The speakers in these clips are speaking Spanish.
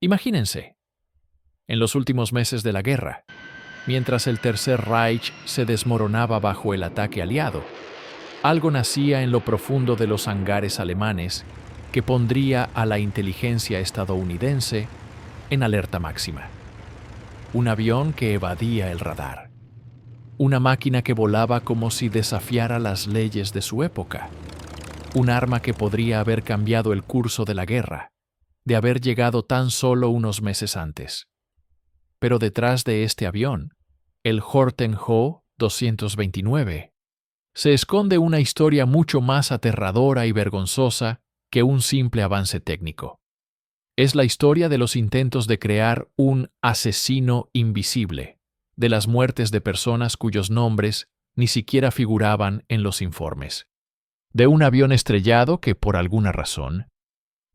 Imagínense, en los últimos meses de la guerra, mientras el Tercer Reich se desmoronaba bajo el ataque aliado, algo nacía en lo profundo de los hangares alemanes que pondría a la inteligencia estadounidense en alerta máxima. Un avión que evadía el radar. Una máquina que volaba como si desafiara las leyes de su época. Un arma que podría haber cambiado el curso de la guerra, de haber llegado tan solo unos meses antes. Pero detrás de este avión, el Horten Ho 229, se esconde una historia mucho más aterradora y vergonzosa que un simple avance técnico. Es la historia de los intentos de crear un asesino invisible, de las muertes de personas cuyos nombres ni siquiera figuraban en los informes, de un avión estrellado que, por alguna razón,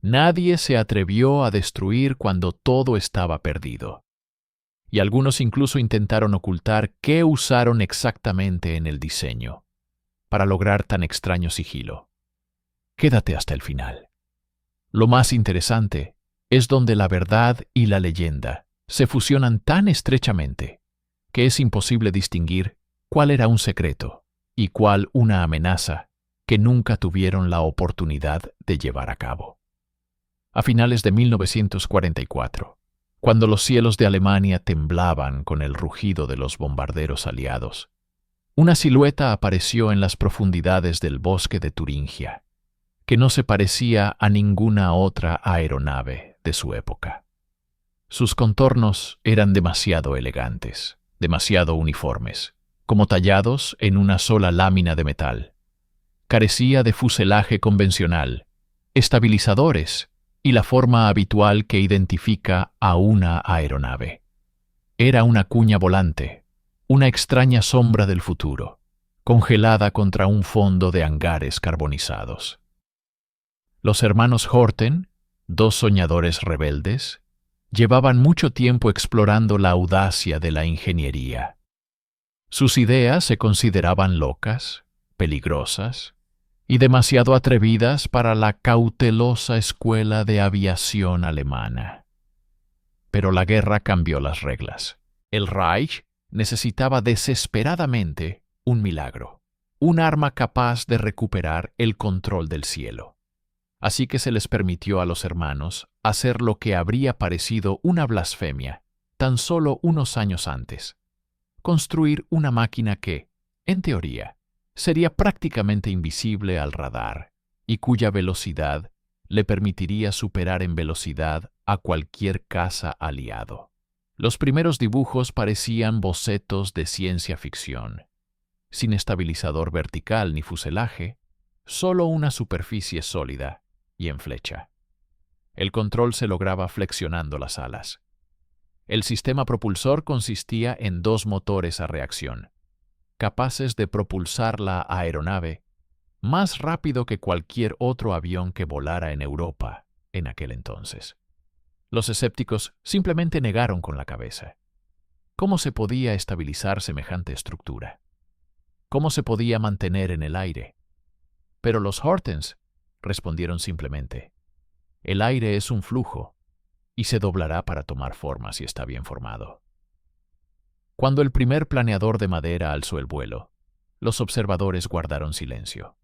nadie se atrevió a destruir cuando todo estaba perdido. Y algunos incluso intentaron ocultar qué usaron exactamente en el diseño para lograr tan extraño sigilo. Quédate hasta el final. Lo más interesante es donde la verdad y la leyenda se fusionan tan estrechamente que es imposible distinguir cuál era un secreto y cuál una amenaza que nunca tuvieron la oportunidad de llevar a cabo. A finales de 1944, cuando los cielos de Alemania temblaban con el rugido de los bombarderos aliados, una silueta apareció en las profundidades del bosque de Turingia, que no se parecía a ninguna otra aeronave de su época. Sus contornos eran demasiado elegantes, demasiado uniformes, como tallados en una sola lámina de metal. Carecía de fuselaje convencional, estabilizadores y la forma habitual que identifica a una aeronave. Era una cuña volante, una extraña sombra del futuro, congelada contra un fondo de hangares carbonizados. Los hermanos Horten, dos soñadores rebeldes, llevaban mucho tiempo explorando la audacia de la ingeniería. Sus ideas se consideraban locas, peligrosas y demasiado atrevidas para la cautelosa escuela de aviación alemana. Pero la guerra cambió las reglas. El Reich necesitaba desesperadamente un milagro, un arma capaz de recuperar el control del cielo. Así que se les permitió a los hermanos hacer lo que habría parecido una blasfemia tan solo unos años antes: construir una máquina que, en teoría, sería prácticamente invisible al radar y cuya velocidad le permitiría superar en velocidad a cualquier caza aliado. Los primeros dibujos parecían bocetos de ciencia ficción, sin estabilizador vertical ni fuselaje, solo una superficie sólida y en flecha. El control se lograba flexionando las alas. El sistema propulsor consistía en dos motores a reacción, capaces de propulsar la aeronave más rápido que cualquier otro avión que volara en Europa en aquel entonces. Los escépticos simplemente negaron con la cabeza. ¿Cómo se podía estabilizar semejante estructura? ¿Cómo se podía mantener en el aire? Pero los Hortens respondieron simplemente: el aire es un flujo y se doblará para tomar forma si está bien formado. Cuando el primer planeador de madera alzó el vuelo, los observadores guardaron silencio.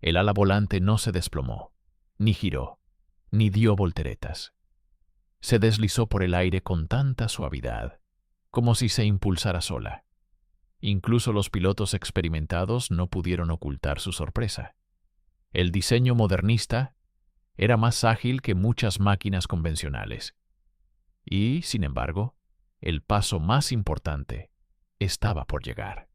El ala volante no se desplomó, ni giró, ni dio volteretas. Se deslizó por el aire con tanta suavidad, como si se impulsara sola. Incluso los pilotos experimentados no pudieron ocultar su sorpresa. El diseño modernista era más ágil que muchas máquinas convencionales. Y, sin embargo, el paso más importante estaba por llegar: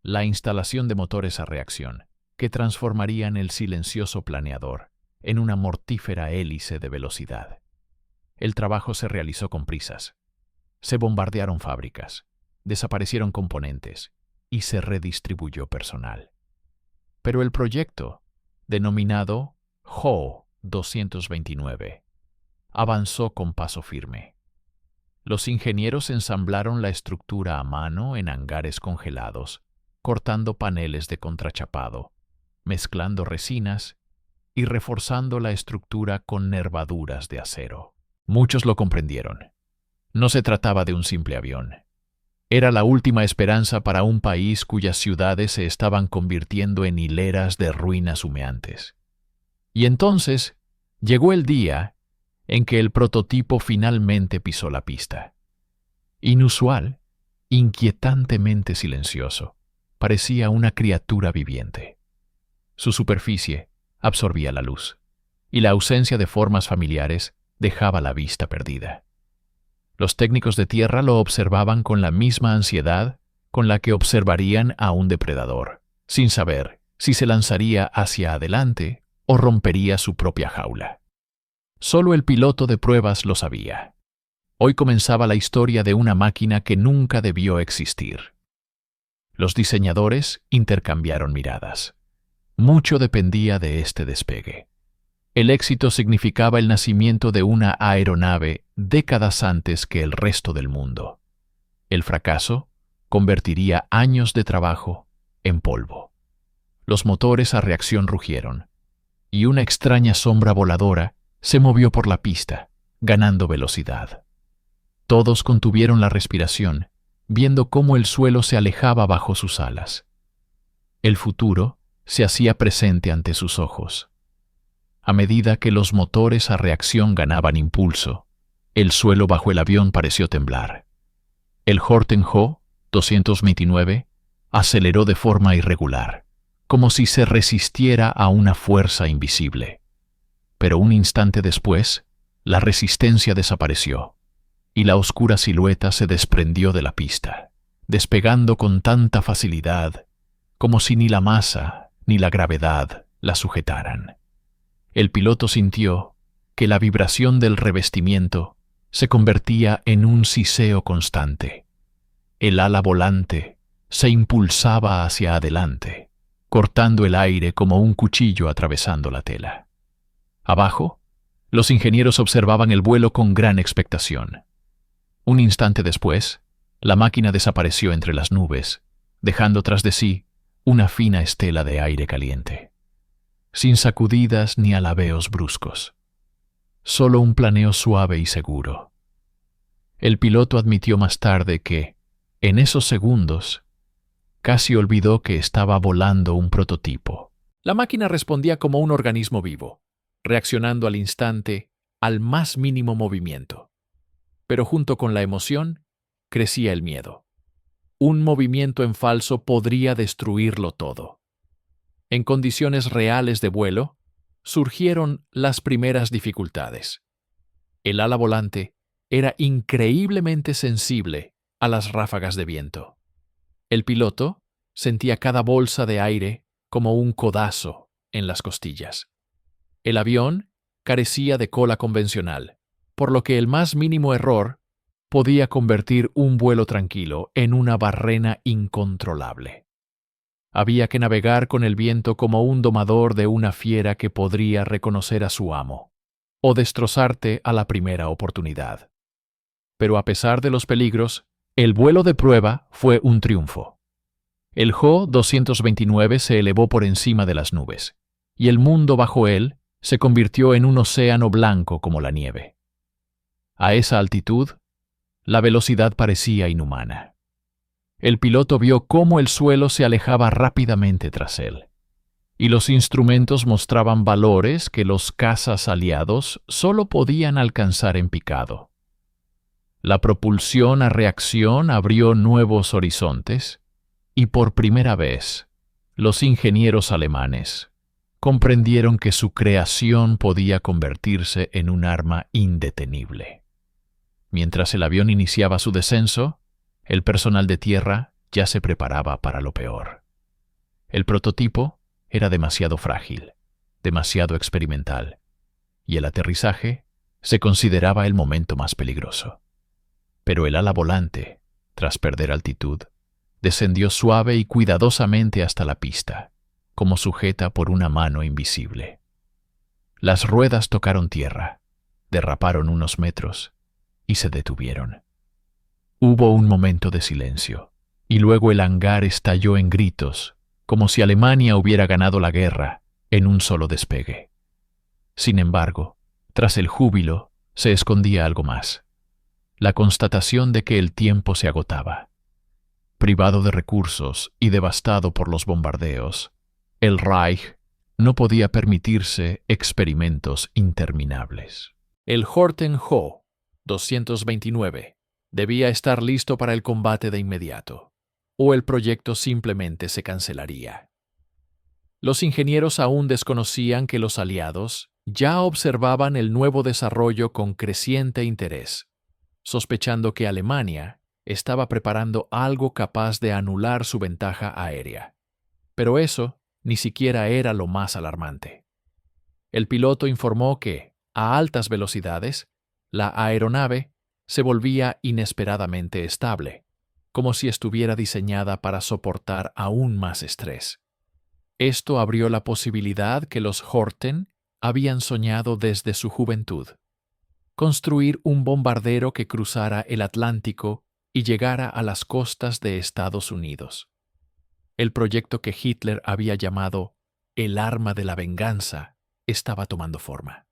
la instalación de motores a reacción, que transformarían el silencioso planeador en una mortífera hélice de velocidad. El trabajo se realizó con prisas. Se bombardearon fábricas, desaparecieron componentes y se redistribuyó personal. Pero el proyecto, denominado Ho 229, avanzó con paso firme. Los ingenieros ensamblaron la estructura a mano en hangares congelados, cortando paneles de contrachapado, mezclando resinas y reforzando la estructura con nervaduras de acero. Muchos lo comprendieron. No se trataba de un simple avión. Era la última esperanza para un país cuyas ciudades se estaban convirtiendo en hileras de ruinas humeantes. Y entonces llegó el día en que el prototipo finalmente pisó la pista. Inusual, inquietantemente silencioso, parecía una criatura viviente. Su superficie absorbía la luz, y la ausencia de formas familiares dejaba la vista perdida. Los técnicos de tierra lo observaban con la misma ansiedad con la que observarían a un depredador, sin saber si se lanzaría hacia adelante o rompería su propia jaula. Solo el piloto de pruebas lo sabía. Hoy comenzaba la historia de una máquina que nunca debió existir. Los diseñadores intercambiaron miradas. Mucho dependía de este despegue. El éxito significaba el nacimiento de una aeronave décadas antes que el resto del mundo. El fracaso convertiría años de trabajo en polvo. Los motores a reacción rugieron, y una extraña sombra voladora se movió por la pista, ganando velocidad. Todos contuvieron la respiración, viendo cómo el suelo se alejaba bajo sus alas. El futuro se hacía presente ante sus ojos. A medida que los motores a reacción ganaban impulso, el suelo bajo el avión pareció temblar. El Horten Ho 229 aceleró de forma irregular, como si se resistiera a una fuerza invisible. Pero un instante después, la resistencia desapareció, y la oscura silueta se desprendió de la pista, despegando con tanta facilidad, como si ni la masa ni la gravedad la sujetaran. El piloto sintió que la vibración del revestimiento se convertía en un siseo constante. El ala volante se impulsaba hacia adelante, cortando el aire como un cuchillo atravesando la tela. Abajo, los ingenieros observaban el vuelo con gran expectación. Un instante después, la máquina desapareció entre las nubes, dejando tras de sí una fina estela de aire caliente. Sin sacudidas ni alabeos bruscos. Solo un planeo suave y seguro. El piloto admitió más tarde que, en esos segundos, casi olvidó que estaba volando un prototipo. La máquina respondía como un organismo vivo, reaccionando al instante al más mínimo movimiento. Pero junto con la emoción, crecía el miedo. Un movimiento en falso podría destruirlo todo. En condiciones reales de vuelo, surgieron las primeras dificultades. El ala volante era increíblemente sensible a las ráfagas de viento. El piloto sentía cada bolsa de aire como un codazo en las costillas. El avión carecía de cola convencional, por lo que el más mínimo error podía convertir un vuelo tranquilo en una barrena incontrolable. Había que navegar con el viento como un domador de una fiera que podría reconocer a su amo, o destrozarte a la primera oportunidad. Pero a pesar de los peligros, el vuelo de prueba fue un triunfo. El Ho 229 se elevó por encima de las nubes, y el mundo bajo él se convirtió en un océano blanco como la nieve. A esa altitud, la velocidad parecía inhumana. El piloto vio cómo el suelo se alejaba rápidamente tras él, y los instrumentos mostraban valores que los cazas aliados solo podían alcanzar en picado. La propulsión a reacción abrió nuevos horizontes, y por primera vez, los ingenieros alemanes comprendieron que su creación podía convertirse en un arma indetenible. Mientras el avión iniciaba su descenso, el personal de tierra ya se preparaba para lo peor. El prototipo era demasiado frágil, demasiado experimental, y el aterrizaje se consideraba el momento más peligroso. Pero el ala volante, tras perder altitud, descendió suave y cuidadosamente hasta la pista, como sujeta por una mano invisible. Las ruedas tocaron tierra, derraparon unos metros y se detuvieron. Hubo un momento de silencio, y luego el hangar estalló en gritos, como si Alemania hubiera ganado la guerra en un solo despegue. Sin embargo, tras el júbilo, se escondía algo más: la constatación de que el tiempo se agotaba. Privado de recursos y devastado por los bombardeos, el Reich no podía permitirse experimentos interminables. El Horten-Ho 229 debía estar listo para el combate de inmediato, o el proyecto simplemente se cancelaría. Los ingenieros aún desconocían que los aliados ya observaban el nuevo desarrollo con creciente interés, sospechando que Alemania estaba preparando algo capaz de anular su ventaja aérea. Pero eso ni siquiera era lo más alarmante. El piloto informó que, a altas velocidades, la aeronave se volvía inesperadamente estable, como si estuviera diseñada para soportar aún más estrés. Esto abrió la posibilidad que los Horten habían soñado desde su juventud: construir un bombardero que cruzara el Atlántico y llegara a las costas de Estados Unidos. El proyecto que Hitler había llamado el arma de la venganza estaba tomando forma.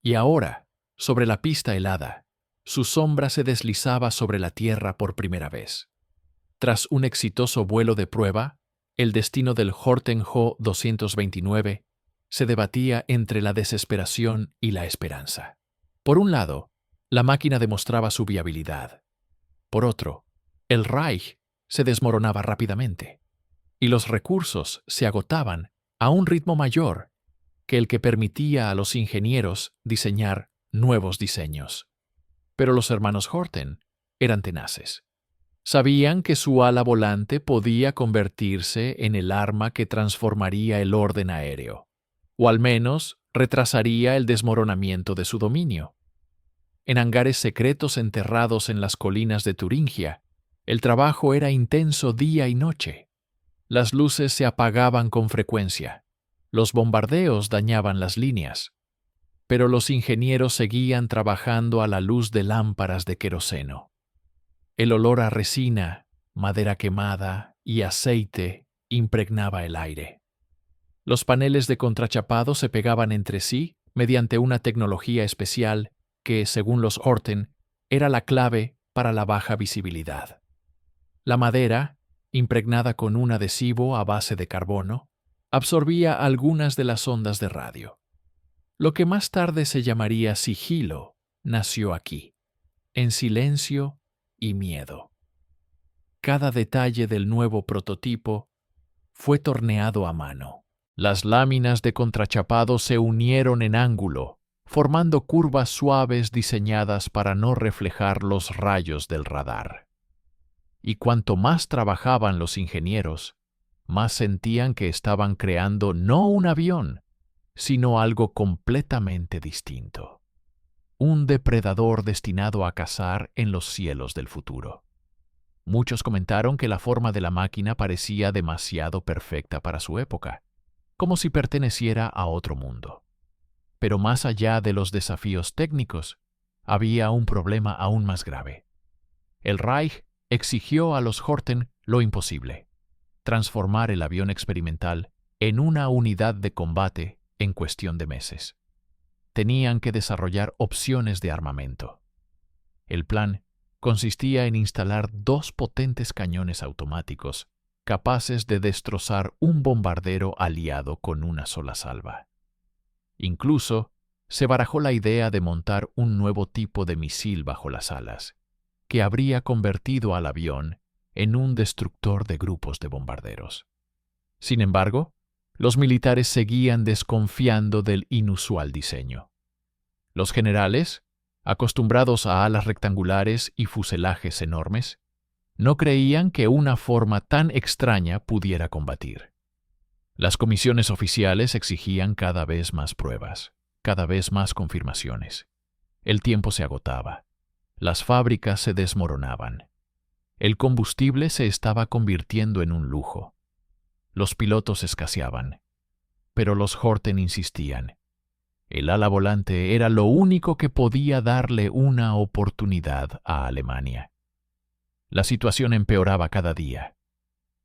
Y ahora, sobre la pista helada, su sombra se deslizaba sobre la tierra por primera vez. Tras un exitoso vuelo de prueba, el destino del Horten-Ho 229 se debatía entre la desesperación y la esperanza. Por un lado, la máquina demostraba su viabilidad. Por otro, el Reich se desmoronaba rápidamente, y los recursos se agotaban a un ritmo mayor que el que permitía a los ingenieros diseñar nuevos diseños. Pero los hermanos Horten eran tenaces. Sabían que su ala volante podía convertirse en el arma que transformaría el orden aéreo, o al menos retrasaría el desmoronamiento de su dominio. En hangares secretos enterrados en las colinas de Turingia, el trabajo era intenso día y noche. Las luces se apagaban con frecuencia. Los bombardeos dañaban las líneas. Pero los ingenieros seguían trabajando a la luz de lámparas de queroseno. El olor a resina, madera quemada y aceite impregnaba el aire. Los paneles de contrachapado se pegaban entre sí mediante una tecnología especial que, según los Horten, era la clave para la baja visibilidad. La madera, impregnada con un adhesivo a base de carbono, absorbía algunas de las ondas de radio. Lo que más tarde se llamaría sigilo nació aquí, en silencio y miedo. Cada detalle del nuevo prototipo fue torneado a mano. Las láminas de contrachapado se unieron en ángulo, formando curvas suaves diseñadas para no reflejar los rayos del radar. Y cuanto más trabajaban los ingenieros, más sentían que estaban creando no un avión, sino algo completamente distinto. Un depredador destinado a cazar en los cielos del futuro. Muchos comentaron que la forma de la máquina parecía demasiado perfecta para su época, como si perteneciera a otro mundo. Pero más allá de los desafíos técnicos, había un problema aún más grave. El Reich exigió a los Horten lo imposible: transformar el avión experimental en una unidad de combate en cuestión de meses. Tenían que desarrollar opciones de armamento. El plan consistía en instalar 2 potentes cañones automáticos capaces de destrozar un bombardero aliado con una sola salva. Incluso se barajó la idea de montar un nuevo tipo de misil bajo las alas, que habría convertido al avión en un destructor de grupos de bombarderos. Sin embargo, los militares seguían desconfiando del inusual diseño. Los generales, acostumbrados a alas rectangulares y fuselajes enormes, no creían que una forma tan extraña pudiera combatir. Las comisiones oficiales exigían cada vez más pruebas, cada vez más confirmaciones. El tiempo se agotaba. Las fábricas se desmoronaban. El combustible se estaba convirtiendo en un lujo. Los pilotos escaseaban. Pero los Horten insistían. El ala volante era lo único que podía darle una oportunidad a Alemania. La situación empeoraba cada día.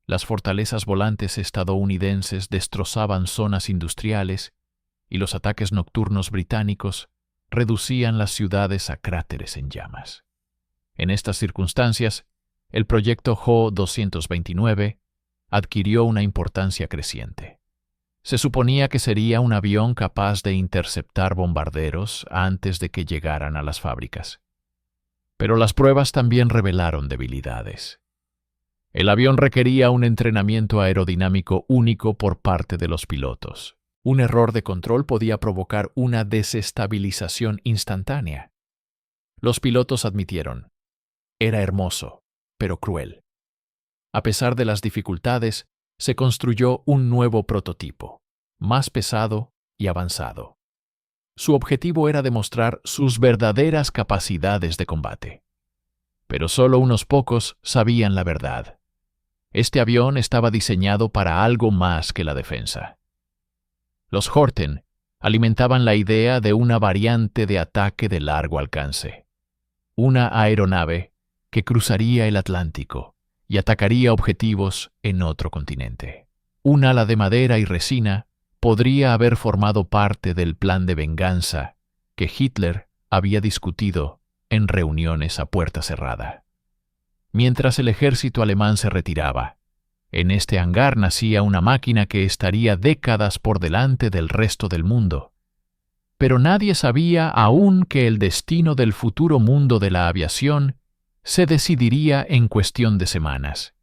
Las fortalezas volantes estadounidenses destrozaban zonas industriales y los ataques nocturnos británicos reducían las ciudades a cráteres en llamas. En estas circunstancias, el proyecto Jo-229 adquirió una importancia creciente. Se suponía que sería un avión capaz de interceptar bombarderos antes de que llegaran a las fábricas. Pero las pruebas también revelaron debilidades. El avión requería un entrenamiento aerodinámico único por parte de los pilotos. Un error de control podía provocar una desestabilización instantánea. Los pilotos admitieron: era hermoso, pero cruel. A pesar de las dificultades, se construyó un nuevo prototipo, más pesado y avanzado. Su objetivo era demostrar sus verdaderas capacidades de combate. Pero solo unos pocos sabían la verdad. Este avión estaba diseñado para algo más que la defensa. Los Horten alimentaban la idea de una variante de ataque de largo alcance. Una aeronave que cruzaría el Atlántico y atacaría objetivos en otro continente. Un ala de madera y resina podría haber formado parte del plan de venganza que Hitler había discutido en reuniones a puerta cerrada. Mientras el ejército alemán se retiraba, en este hangar nacía una máquina que estaría décadas por delante del resto del mundo. Pero nadie sabía aún que el destino del futuro mundo de la aviación se decidiría en cuestión de semanas,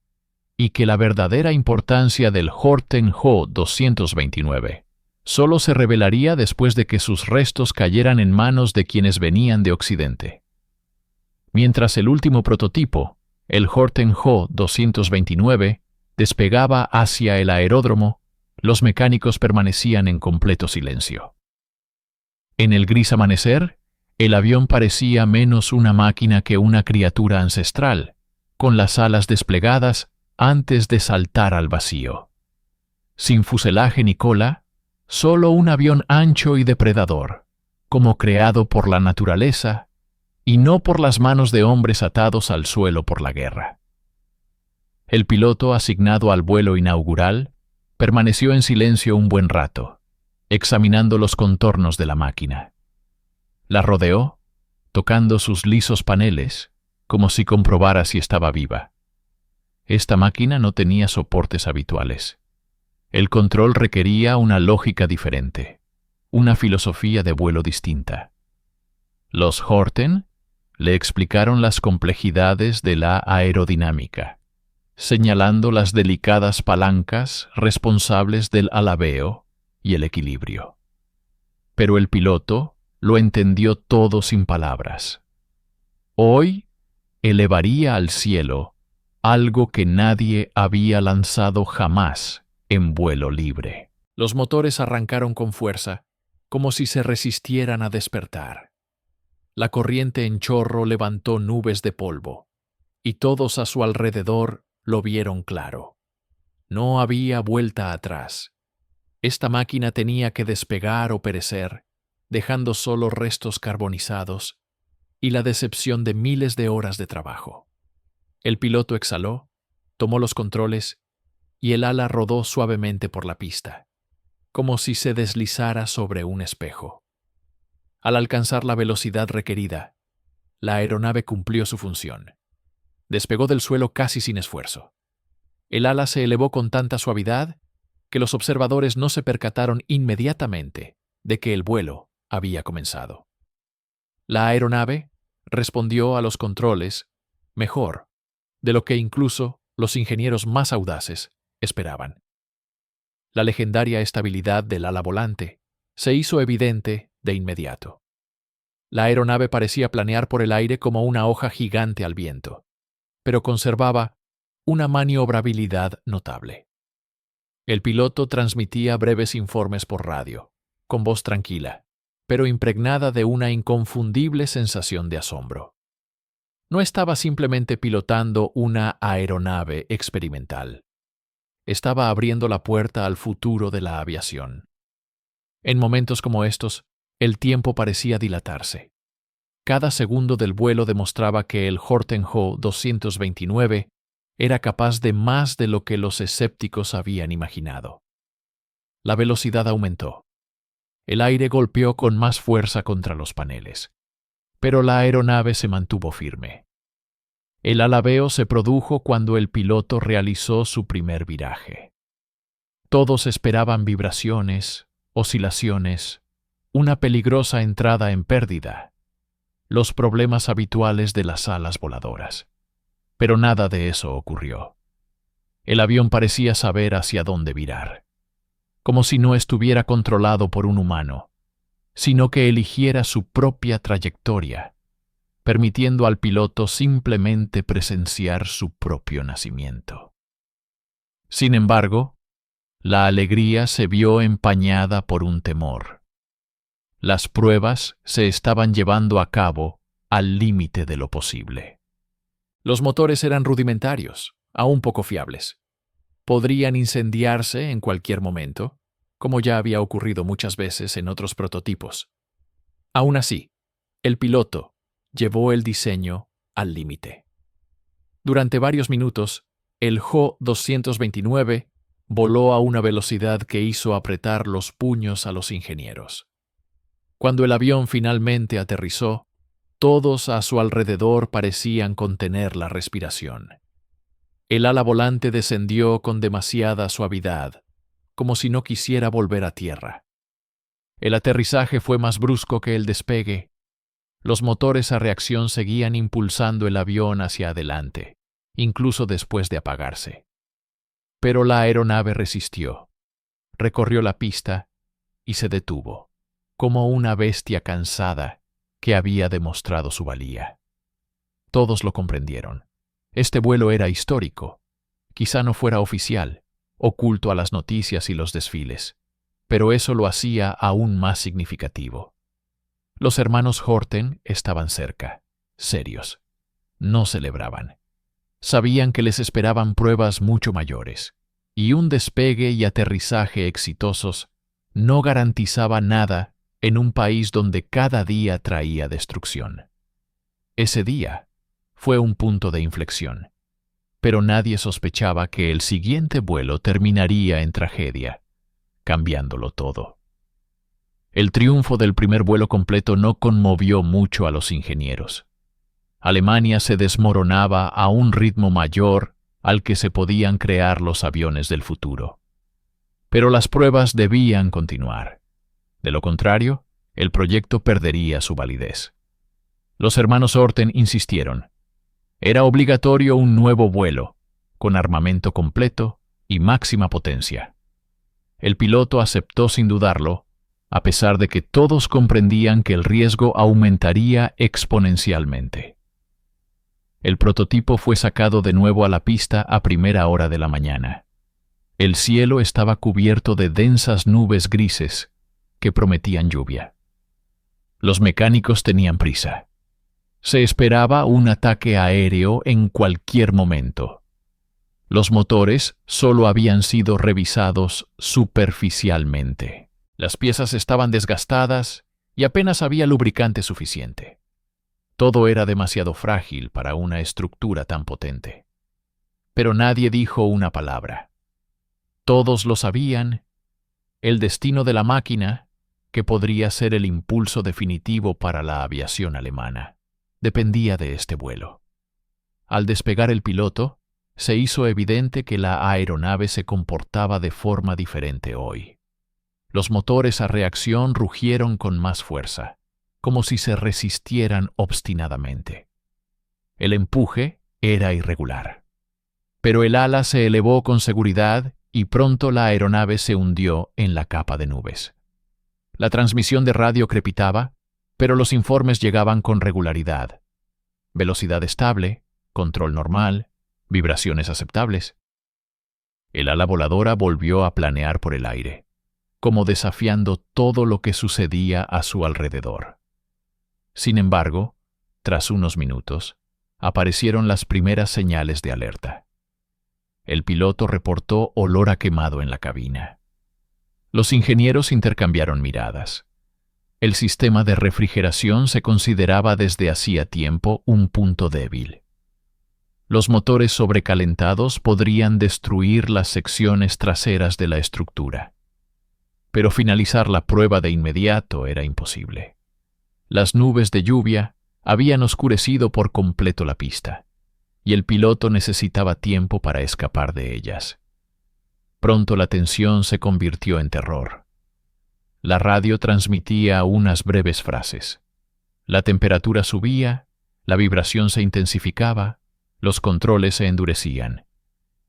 y que la verdadera importancia del Horten Jo-229 solo se revelaría después de que sus restos cayeran en manos de quienes venían de Occidente. Mientras el último prototipo, el Horten Jo-229, despegaba hacia el aeródromo, los mecánicos permanecían en completo silencio. En el gris amanecer, el avión parecía menos una máquina que una criatura ancestral, con las alas desplegadas antes de saltar al vacío. Sin fuselaje ni cola, solo un avión ancho y depredador, como creado por la naturaleza y no por las manos de hombres atados al suelo por la guerra. El piloto asignado al vuelo inaugural permaneció en silencio un buen rato, examinando los contornos de la máquina. La rodeó, tocando sus lisos paneles, como si comprobara si estaba viva. Esta máquina no tenía soportes habituales. El control requería una lógica diferente, una filosofía de vuelo distinta. Los Horten le explicaron las complejidades de la aerodinámica, señalando las delicadas palancas responsables del alabeo y el equilibrio. Pero el piloto lo entendió todo sin palabras. Hoy elevaría al cielo algo que nadie había lanzado jamás en vuelo libre. Los motores arrancaron con fuerza, como si se resistieran a despertar. La corriente en chorro levantó nubes de polvo, y todos a su alrededor lo vieron claro. No había vuelta atrás. Esta máquina tenía que despegar o perecer, dejando solo restos carbonizados y la decepción de miles de horas de trabajo. El piloto exhaló, tomó los controles y el ala rodó suavemente por la pista, como si se deslizara sobre un espejo. Al alcanzar la velocidad requerida, la aeronave cumplió su función. Despegó del suelo casi sin esfuerzo. El ala se elevó con tanta suavidad que los observadores no se percataron inmediatamente de que el vuelo había comenzado. La aeronave respondió a los controles mejor de lo que incluso los ingenieros más audaces esperaban. La legendaria estabilidad del ala volante se hizo evidente de inmediato. La aeronave parecía planear por el aire como una hoja gigante al viento, pero conservaba una maniobrabilidad notable. El piloto transmitía breves informes por radio, con voz tranquila, pero impregnada de una inconfundible sensación de asombro. No estaba simplemente pilotando una aeronave experimental. Estaba abriendo la puerta al futuro de la aviación. En momentos como estos, el tiempo parecía dilatarse. Cada segundo del vuelo demostraba que el Horten Jo-229 era capaz de más de lo que los escépticos habían imaginado. La velocidad aumentó. El aire golpeó con más fuerza contra los paneles, pero la aeronave se mantuvo firme. El alabeo se produjo cuando el piloto realizó su primer viraje. Todos esperaban vibraciones, oscilaciones, una peligrosa entrada en pérdida, los problemas habituales de las alas voladoras. Pero nada de eso ocurrió. El avión parecía saber hacia dónde virar, como si no estuviera controlado por un humano, sino que eligiera su propia trayectoria, permitiendo al piloto simplemente presenciar su propio nacimiento. Sin embargo, la alegría se vio empañada por un temor. Las pruebas se estaban llevando a cabo al límite de lo posible. Los motores eran rudimentarios, aún poco fiables. Podrían incendiarse en cualquier momento, como ya había ocurrido muchas veces en otros prototipos. Aún así, el piloto llevó el diseño al límite. Durante varios minutos, el Jo-229 voló a una velocidad que hizo apretar los puños a los ingenieros. Cuando el avión finalmente aterrizó, todos a su alrededor parecían contener la respiración. El ala volante descendió con demasiada suavidad, como si no quisiera volver a tierra. El aterrizaje fue más brusco que el despegue. Los motores a reacción seguían impulsando el avión hacia adelante, incluso después de apagarse. Pero la aeronave resistió, recorrió la pista y se detuvo, como una bestia cansada que había demostrado su valía. Todos lo comprendieron. Este vuelo era histórico. Quizá no fuera oficial, oculto a las noticias y los desfiles, pero eso lo hacía aún más significativo. Los hermanos Horten estaban cerca, serios. No celebraban. Sabían que les esperaban pruebas mucho mayores, y un despegue y aterrizaje exitosos no garantizaba nada en un país donde cada día traía destrucción. Ese día fue un punto de inflexión, pero nadie sospechaba que el siguiente vuelo terminaría en tragedia, cambiándolo todo. El triunfo del primer vuelo completo no conmovió mucho a los ingenieros. Alemania se desmoronaba a un ritmo mayor al que se podían crear los aviones del futuro. Pero las pruebas debían continuar. De lo contrario, el proyecto perdería su validez. Los hermanos Horten insistieron. Era obligatorio un nuevo vuelo, con armamento completo y máxima potencia. El piloto aceptó sin dudarlo, a pesar de que todos comprendían que el riesgo aumentaría exponencialmente. El prototipo fue sacado de nuevo a la pista a primera hora de la mañana. El cielo estaba cubierto de densas nubes grises que prometían lluvia. Los mecánicos tenían prisa. Se esperaba un ataque aéreo en cualquier momento. Los motores solo habían sido revisados superficialmente. Las piezas estaban desgastadas y apenas había lubricante suficiente. Todo era demasiado frágil para una estructura tan potente. Pero nadie dijo una palabra. Todos lo sabían. El destino de la máquina, que podría ser el impulso definitivo para la aviación alemana, dependía de este vuelo. Al despegar el piloto, se hizo evidente que la aeronave se comportaba de forma diferente hoy. Los motores a reacción rugieron con más fuerza, como si se resistieran obstinadamente. El empuje era irregular. Pero el ala se elevó con seguridad y pronto la aeronave se hundió en la capa de nubes. La transmisión de radio crepitaba, pero los informes llegaban con regularidad. Velocidad estable, control normal, vibraciones aceptables. El ala voladora volvió a planear por el aire, como desafiando todo lo que sucedía a su alrededor. Sin embargo, tras unos minutos, aparecieron las primeras señales de alerta. El piloto reportó olor a quemado en la cabina. Los ingenieros intercambiaron miradas. El sistema de refrigeración se consideraba desde hacía tiempo un punto débil. Los motores sobrecalentados podrían destruir las secciones traseras de la estructura. pero finalizar la prueba de inmediato era imposible. Las nubes de lluvia habían oscurecido por completo la pista, y el piloto necesitaba tiempo para escapar de ellas. Pronto la tensión se convirtió en terror. La radio transmitía unas breves frases. La temperatura subía, la vibración se intensificaba, los controles se endurecían.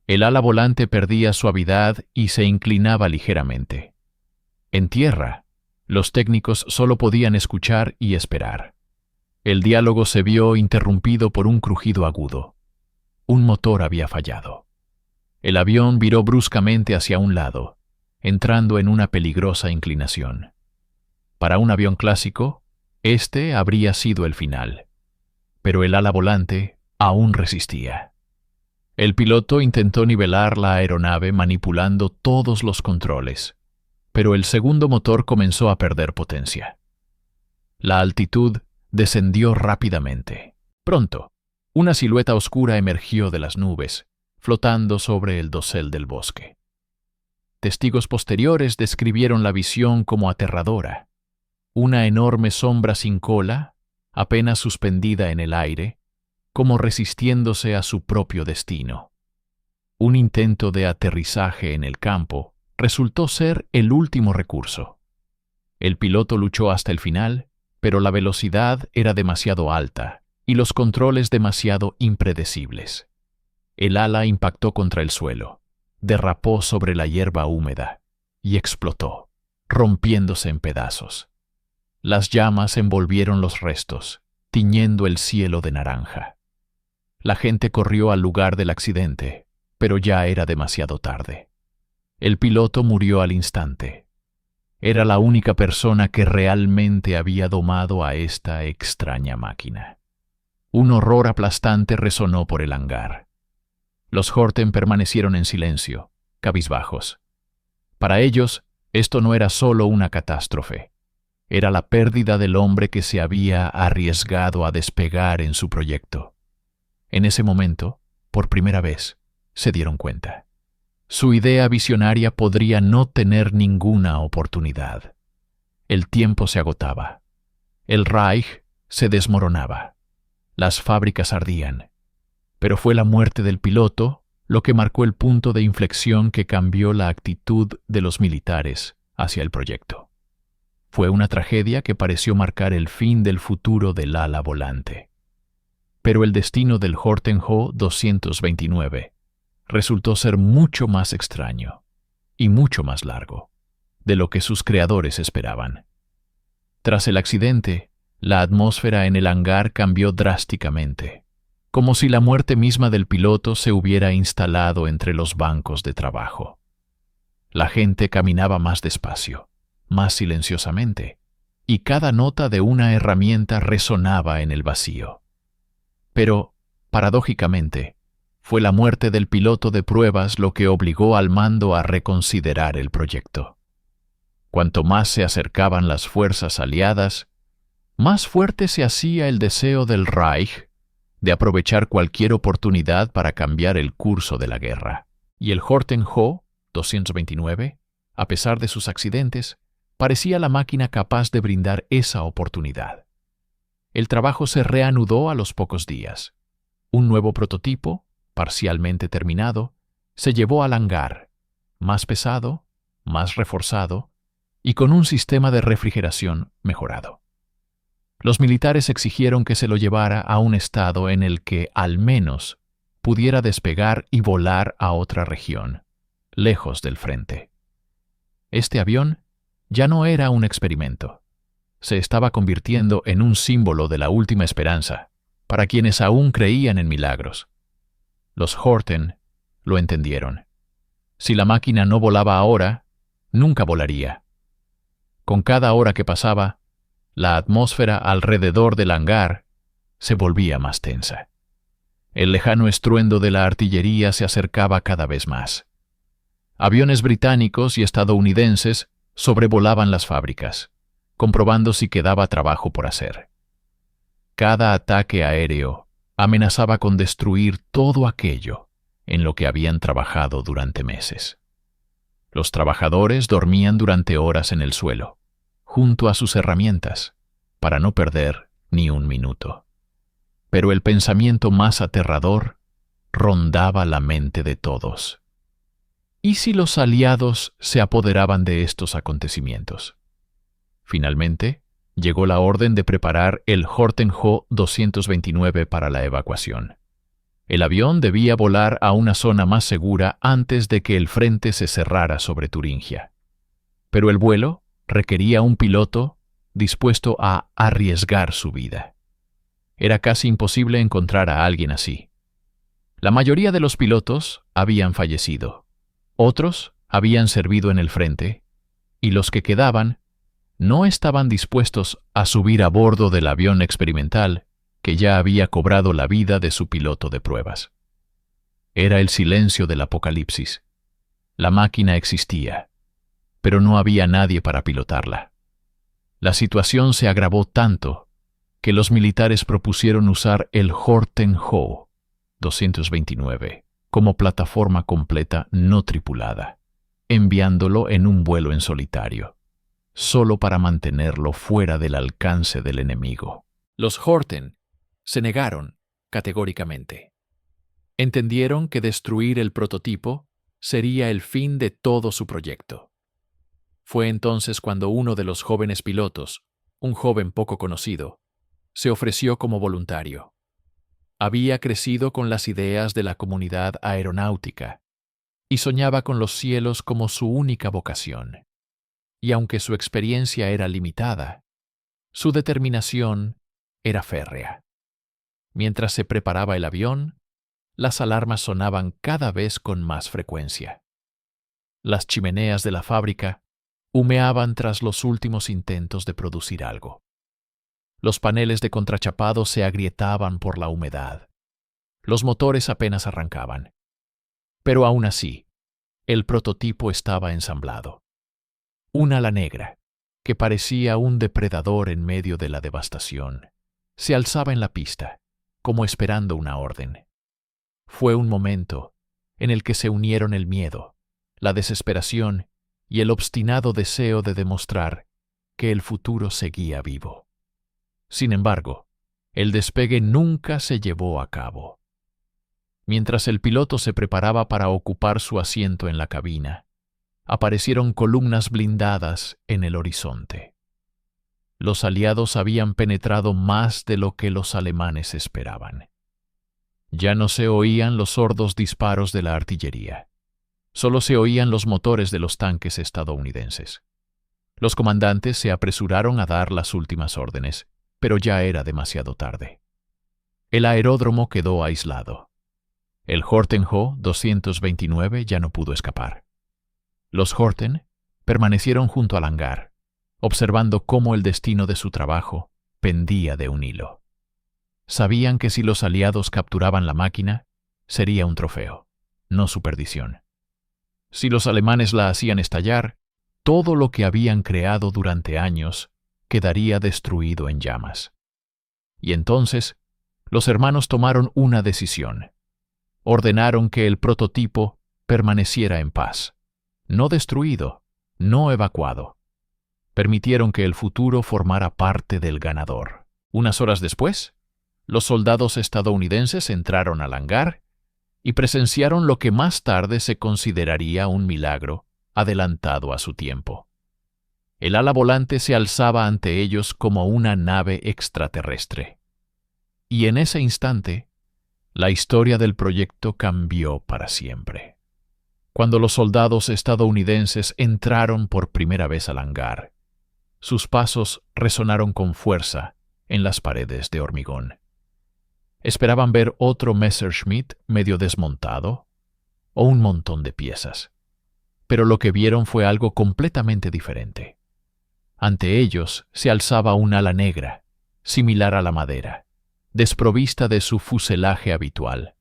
El ala volante perdía suavidad y se inclinaba ligeramente. En tierra, los técnicos solo podían escuchar y esperar. El diálogo se vio interrumpido por un crujido agudo. Un motor había fallado. El avión viró bruscamente hacia un lado, entrando en una peligrosa inclinación. Para un avión clásico, este habría sido el final. Pero el ala volante aún resistía. El piloto intentó nivelar la aeronave manipulando todos los controles, pero el segundo motor comenzó a perder potencia. La altitud descendió rápidamente. Pronto, una silueta oscura emergió de las nubes, flotando sobre el dosel del bosque. Testigos posteriores describieron la visión como aterradora. Una enorme sombra sin cola, apenas suspendida en el aire, como resistiéndose a su propio destino. Un intento de aterrizaje en el campo resultó ser el último recurso. El piloto luchó hasta el final, pero la velocidad era demasiado alta y los controles demasiado impredecibles. El ala impactó contra el suelo, derrapó sobre la hierba húmeda y explotó, rompiéndose en pedazos. Las llamas envolvieron los restos, tiñendo el cielo de naranja. La gente corrió al lugar del accidente, pero ya era demasiado tarde. El piloto murió al instante. Era la única persona que realmente había domado a esta extraña máquina. Un horror aplastante resonó por el hangar. Los Horten permanecieron en silencio, cabizbajos. Para ellos, esto no era solo una catástrofe. Era la pérdida del hombre que se había arriesgado a despegar en su proyecto. En ese momento, por primera vez, se dieron cuenta. Su idea visionaria podría no tener ninguna oportunidad. El tiempo se agotaba. El Reich se desmoronaba. Las fábricas ardían. Pero fue la muerte del piloto lo que marcó el punto de inflexión que cambió la actitud de los militares hacia el proyecto. Fue una tragedia que pareció marcar el fin del futuro del ala volante. Pero el destino del Horten-Ho 229 resultó ser mucho más extraño y mucho más largo de lo que sus creadores esperaban. Tras el accidente, la atmósfera en el hangar cambió drásticamente, como si la muerte misma del piloto se hubiera instalado entre los bancos de trabajo. La gente caminaba más despacio, más silenciosamente, y cada nota de una herramienta resonaba en el vacío. Pero, paradójicamente, fue la muerte del piloto de pruebas lo que obligó al mando a reconsiderar el proyecto. Cuanto más se acercaban las fuerzas aliadas, más fuerte se hacía el deseo del Reich de aprovechar cualquier oportunidad para cambiar el curso de la guerra. Y el Horten-Ho 229, a pesar de sus accidentes, parecía la máquina capaz de brindar esa oportunidad. El trabajo se reanudó a los pocos días. Un nuevo prototipo, parcialmente terminado, se llevó al hangar, más pesado, más reforzado y con un sistema de refrigeración mejorado. Los militares exigieron que se lo llevara a un estado en el que, al menos, pudiera despegar y volar a otra región, lejos del frente. Este avión ya no era un experimento. Se estaba convirtiendo en un símbolo de la última esperanza para quienes aún creían en milagros. Los Horten lo entendieron. Si la máquina no volaba ahora, nunca volaría. Con cada hora que pasaba, la atmósfera alrededor del hangar se volvía más tensa. El lejano estruendo de la artillería se acercaba cada vez más. Aviones británicos y estadounidenses sobrevolaban las fábricas, comprobando si quedaba trabajo por hacer. Cada ataque aéreo amenazaba con destruir todo aquello en lo que habían trabajado durante meses. Los trabajadores dormían durante horas en el suelo, junto a sus herramientas, para no perder ni un minuto. Pero el pensamiento más aterrador rondaba la mente de todos. ¿Y si los aliados se apoderaban de estos acontecimientos? Finalmente, llegó la orden de preparar el Horten-Ho 229 para la evacuación. El avión debía volar a una zona más segura antes de que el frente se cerrara sobre Turingia. Pero el vuelo requería un piloto dispuesto a arriesgar su vida. Era casi imposible encontrar a alguien así. La mayoría de los pilotos habían fallecido, otros habían servido en el frente, y los que quedaban no estaban dispuestos a subir a bordo del avión experimental que ya había cobrado la vida de su piloto de pruebas. Era el silencio del apocalipsis. La máquina existía, pero no había nadie para pilotarla. La situación se agravó tanto que los militares propusieron usar el Horten-Ho 229 como plataforma completa no tripulada, enviándolo en un vuelo en solitario, solo para mantenerlo fuera del alcance del enemigo. Los Horten se negaron categóricamente. Entendieron que destruir el prototipo sería el fin de todo su proyecto. Fue entonces cuando uno de los jóvenes pilotos, un joven poco conocido, se ofreció como voluntario. Había crecido con las ideas de la comunidad aeronáutica y soñaba con los cielos como su única vocación. Y aunque su experiencia era limitada, su determinación era férrea. Mientras se preparaba el avión, las alarmas sonaban cada vez con más frecuencia. Las chimeneas de la fábrica humeaban tras los últimos intentos de producir algo. Los paneles de contrachapado se agrietaban por la humedad. Los motores apenas arrancaban. Pero aún así, el prototipo estaba ensamblado. Un ala negra, que parecía un depredador en medio de la devastación, se alzaba en la pista, como esperando una orden. Fue un momento en el que se unieron el miedo, la desesperación y el obstinado deseo de demostrar que el futuro seguía vivo. Sin embargo, el despegue nunca se llevó a cabo. Mientras el piloto se preparaba para ocupar su asiento en la cabina, aparecieron columnas blindadas en el horizonte. Los aliados habían penetrado más de lo que los alemanes esperaban. Ya no se oían los sordos disparos de la artillería. Solo se oían los motores de los tanques estadounidenses. Los comandantes se apresuraron a dar las últimas órdenes, pero ya era demasiado tarde. El aeródromo quedó aislado. El Horten-Ho 229 ya no pudo escapar. Los Horten permanecieron junto al hangar, observando cómo el destino de su trabajo pendía de un hilo. Sabían que si los aliados capturaban la máquina, sería un trofeo, no su perdición. Si los alemanes la hacían estallar, todo lo que habían creado durante años quedaría destruido en llamas. Y entonces, los hermanos tomaron una decisión. Ordenaron que el prototipo permaneciera en paz, no destruido, no evacuado. Permitieron que el futuro formara parte del ganador. Unas horas después, los soldados estadounidenses entraron al hangar y presenciaron lo que más tarde se consideraría un milagro adelantado a su tiempo. El ala volante se alzaba ante ellos como una nave extraterrestre. Y en ese instante, la historia del proyecto cambió para siempre. Cuando los soldados estadounidenses entraron por primera vez al hangar, sus pasos resonaron con fuerza en las paredes de hormigón. Esperaban ver otro Messerschmitt medio desmontado o un montón de piezas. Pero lo que vieron fue algo completamente diferente. Ante ellos se alzaba un ala negra, similar a la madera, desprovista de su fuselaje habitual,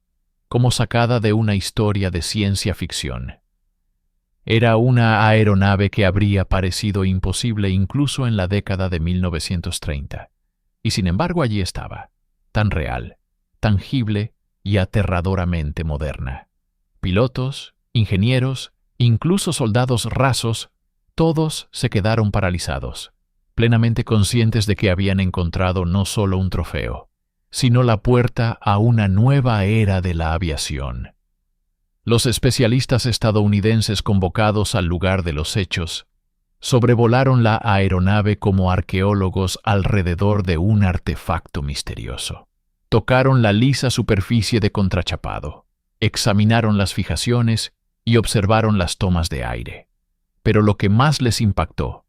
como sacada de una historia de ciencia ficción. Era una aeronave que habría parecido imposible incluso en la década de 1930, y sin embargo allí estaba, tan real, tangible y aterradoramente moderna. Pilotos, ingenieros Incluso soldados rasos, todos se quedaron paralizados, plenamente conscientes de que habían encontrado no solo un trofeo, sino la puerta a una nueva era de la aviación. Los especialistas estadounidenses convocados al lugar de los hechos sobrevolaron la aeronave como arqueólogos alrededor de un artefacto misterioso. Tocaron la lisa superficie de contrachapado, examinaron las fijaciones y observaron las tomas de aire. Pero lo que más les impactó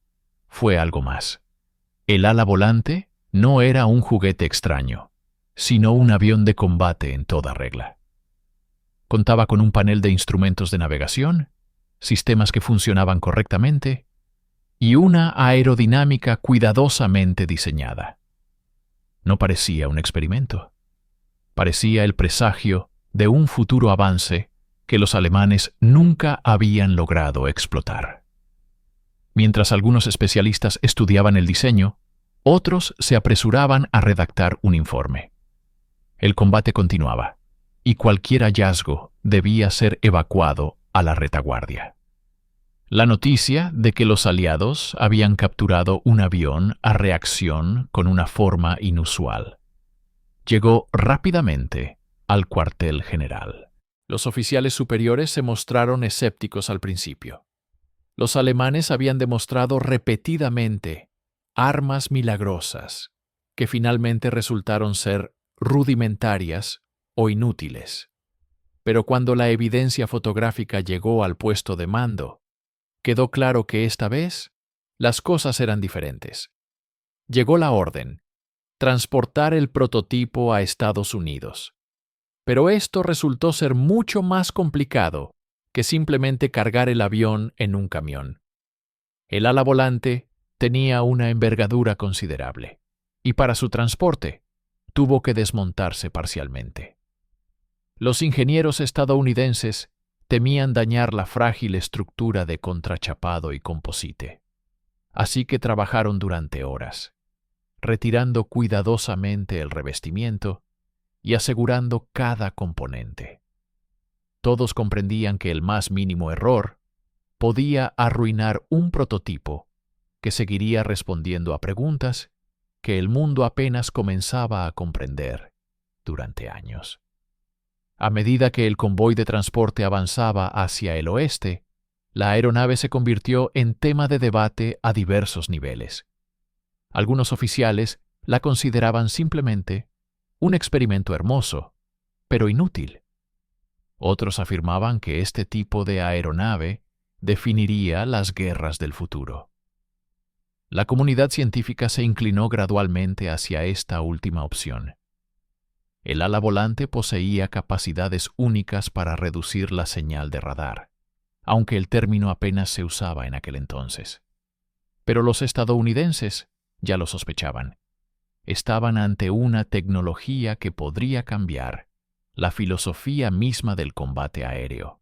fue algo más. El ala volante no era un juguete extraño, sino un avión de combate en toda regla. Contaba con un panel de instrumentos de navegación, sistemas que funcionaban correctamente y una aerodinámica cuidadosamente diseñada. No parecía un experimento. Parecía el presagio de un futuro avance que los alemanes nunca habían logrado explotar. Mientras algunos especialistas estudiaban el diseño, otros se apresuraban a redactar un informe. El combate continuaba, y cualquier hallazgo debía ser evacuado a la retaguardia. La noticia de que los aliados habían capturado un avión a reacción con una forma inusual llegó rápidamente al cuartel general. Los oficiales superiores se mostraron escépticos al principio. Los alemanes habían demostrado repetidamente armas milagrosas que finalmente resultaron ser rudimentarias o inútiles. Pero cuando la evidencia fotográfica llegó al puesto de mando, quedó claro que esta vez las cosas eran diferentes. Llegó la orden: transportar el prototipo a Estados Unidos. Pero esto resultó ser mucho más complicado que simplemente cargar el avión en un camión. El ala volante tenía una envergadura considerable, y para su transporte tuvo que desmontarse parcialmente. Los ingenieros estadounidenses temían dañar la frágil estructura de contrachapado y composite, así que trabajaron durante horas, retirando cuidadosamente el revestimiento y asegurando cada componente. Todos comprendían que el más mínimo error podía arruinar un prototipo que seguiría respondiendo a preguntas que el mundo apenas comenzaba a comprender durante años. A medida que el convoy de transporte avanzaba hacia el oeste, la aeronave se convirtió en tema de debate a diversos niveles. Algunos oficiales la consideraban simplemente un experimento hermoso, pero inútil. Otros afirmaban que este tipo de aeronave definiría las guerras del futuro. La comunidad científica se inclinó gradualmente hacia esta última opción. El ala volante poseía capacidades únicas para reducir la señal de radar, aunque el término apenas se usaba en aquel entonces. Pero los estadounidenses ya lo sospechaban. Estaban ante una tecnología que podría cambiar la filosofía misma del combate aéreo.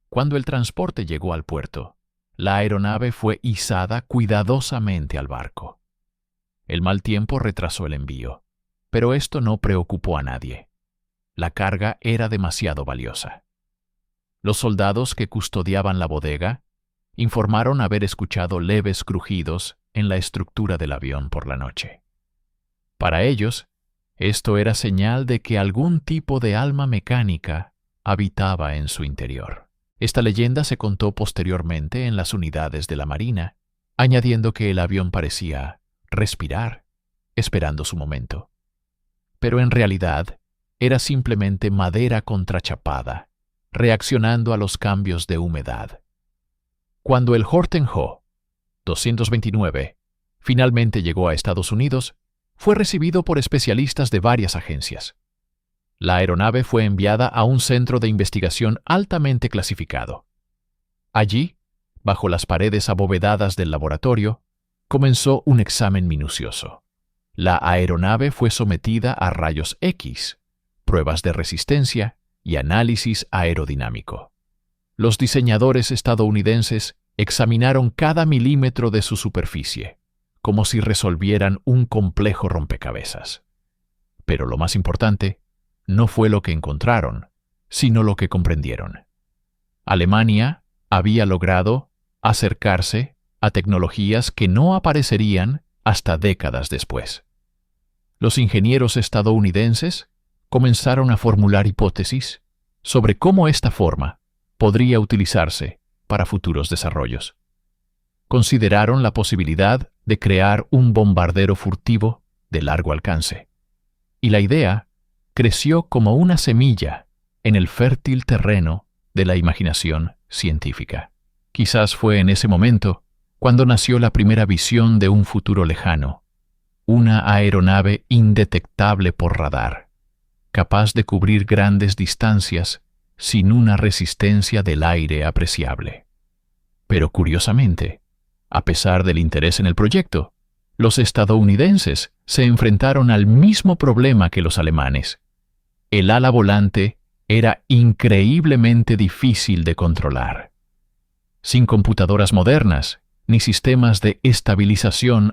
Cuando el transporte llegó al puerto, la aeronave fue izada cuidadosamente al barco. El mal tiempo retrasó el envío, pero esto no preocupó a nadie. La carga era demasiado valiosa. Los soldados que custodiaban la bodega informaron haber escuchado leves crujidos en la estructura del avión por la noche. Para ellos, esto era señal de que algún tipo de alma mecánica habitaba en su interior. Esta leyenda se contó posteriormente en las unidades de la Marina, añadiendo que el avión parecía respirar, esperando su momento. Pero en realidad era simplemente madera contrachapada, reaccionando a los cambios de humedad. Cuando el Horten Ho 229 finalmente llegó a Estados Unidos, fue recibido por especialistas de varias agencias. La aeronave fue enviada a un centro de investigación altamente clasificado. Allí, bajo las paredes abovedadas del laboratorio, comenzó un examen minucioso. La aeronave fue sometida a rayos X, pruebas de resistencia y análisis aerodinámico. Los diseñadores estadounidenses examinaron cada milímetro de su superficie, como si resolvieran un complejo rompecabezas. Pero lo más importante no fue lo que encontraron, sino lo que comprendieron. Alemania había logrado acercarse a tecnologías que no aparecerían hasta décadas después. Los ingenieros estadounidenses comenzaron a formular hipótesis sobre cómo esta forma podría utilizarse para futuros desarrollos. Consideraron la posibilidad de crear un bombardero furtivo de largo alcance, y la idea creció como una semilla en el fértil terreno de la imaginación científica. Quizás fue en ese momento cuando nació la primera visión de un futuro lejano, una aeronave indetectable por radar, capaz de cubrir grandes distancias sin una resistencia del aire apreciable. Pero curiosamente, a pesar del interés en el proyecto, los estadounidenses se enfrentaron al mismo problema que los alemanes. El ala volante era increíblemente difícil de controlar. Sin computadoras modernas ni sistemas de estabilización